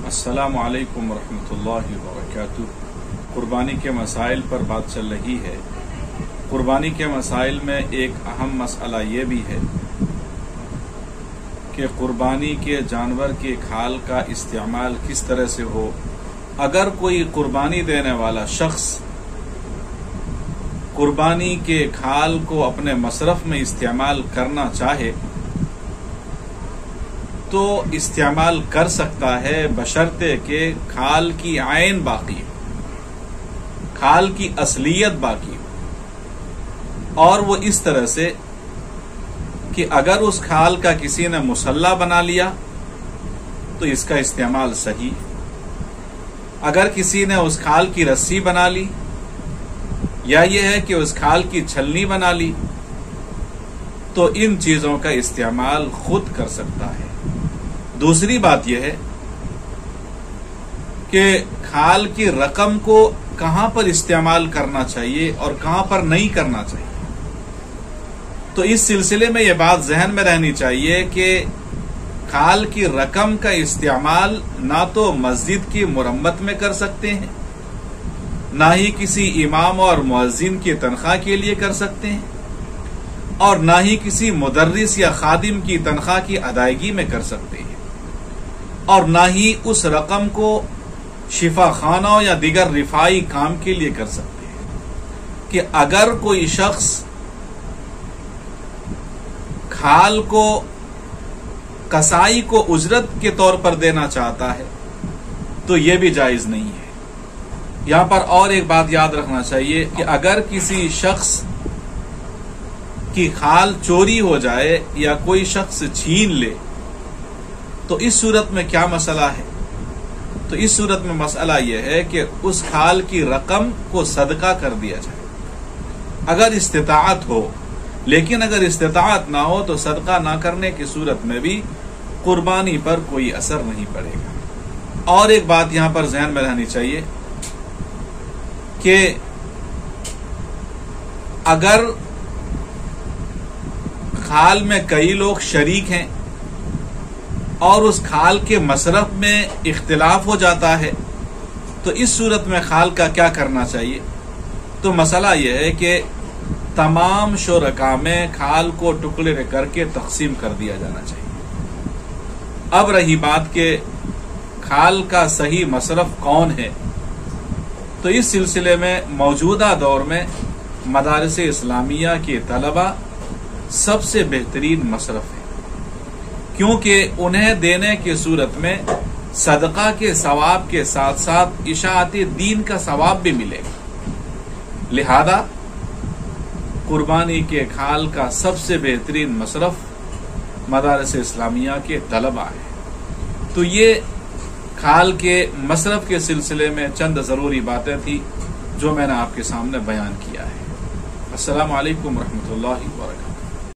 السلام علیکم ورحمۃ اللہ وبرکاتہ۔ قربانی کے مسائل پر بات چل رہی ہے۔ قربانی کے مسائل میں ایک اہم مسئلہ یہ بھی ہے کہ قربانی کے جانور کے کھال کا استعمال کس طرح سے ہو۔ اگر کوئی قربانی دینے والا شخص قربانی کے کھال کو اپنے مصرف میں استعمال کرنا چاہے تو استعمال کر سکتا ہے، بشرطے کہ کھال کی عین باقی ہو، کھال کی اصلیت باقی ہو، اور وہ اس طرح سے کہ اگر اس کھال کا کسی نے مسلح بنا لیا تو اس کا استعمال صحیح، اگر کسی نے اس کھال کی رسی بنا لی یا یہ ہے کہ اس کھال کی چھلنی بنا لی تو ان چیزوں کا استعمال خود کر سکتا ہے۔ دوسری بات یہ ہے کہ کھال کی رقم کو کہاں پر استعمال کرنا چاہیے اور کہاں پر نہیں کرنا چاہیے۔ تو اس سلسلے میں یہ بات ذہن میں رہنی چاہیے کہ کھال کی رقم کا استعمال نہ تو مسجد کی مرمت میں کر سکتے ہیں، نہ ہی کسی امام اور مؤذن کی تنخواہ کے لیے کر سکتے ہیں، اور نہ ہی کسی مدرس یا خادم کی تنخواہ کی ادائیگی میں کر سکتے ہیں، اور نہ ہی اس رقم کو شفا خانوں یا دیگر رفائی کام کے لیے کر سکتے ہیں۔ کہ اگر کوئی شخص کھال کو کسائی کو اجرت کے طور پر دینا چاہتا ہے تو یہ بھی جائز نہیں ہے۔ یہاں پر اور ایک بات یاد رکھنا چاہیے کہ اگر کسی شخص کی کھال چوری ہو جائے یا کوئی شخص چھین لے تو اس صورت میں کیا مسئلہ ہے؟ تو اس صورت میں مسئلہ یہ ہے کہ اس کھال کی رقم کو صدقہ کر دیا جائے اگر استطاعت ہو، لیکن اگر استطاعت نہ ہو تو صدقہ نہ کرنے کی صورت میں بھی قربانی پر کوئی اثر نہیں پڑے گا۔ اور ایک بات یہاں پر ذہن میں رہنی چاہیے کہ اگر کھال میں کئی لوگ شریک ہیں اور اس کھال کے مصرف میں اختلاف ہو جاتا ہے تو اس صورت میں کھال کا کیا کرنا چاہیے؟ تو مسئلہ یہ ہے کہ تمام شرکاء میں کھال کو ٹکڑے کر کے تقسیم کر دیا جانا چاہیے۔ اب رہی بات کہ کھال کا صحیح مصرف کون ہے، تو اس سلسلے میں موجودہ دور میں مدارس اسلامیہ کے طلبہ سب سے بہترین مصرف ہے، کیونکہ انہیں دینے کی صورت میں صدقہ کے ثواب کے ساتھ ساتھ اشاعت دین کا ثواب بھی ملے گا۔ لہذا قربانی کے کھال کا سب سے بہترین مصرف مدارس اسلامیہ کے طلبہ ہے۔ تو یہ کھال کے مصرف کے سلسلے میں چند ضروری باتیں تھیں جو میں نے آپ کے سامنے بیان کیا ہے۔ السلام علیکم ورحمۃ اللہ وبرکاتہ۔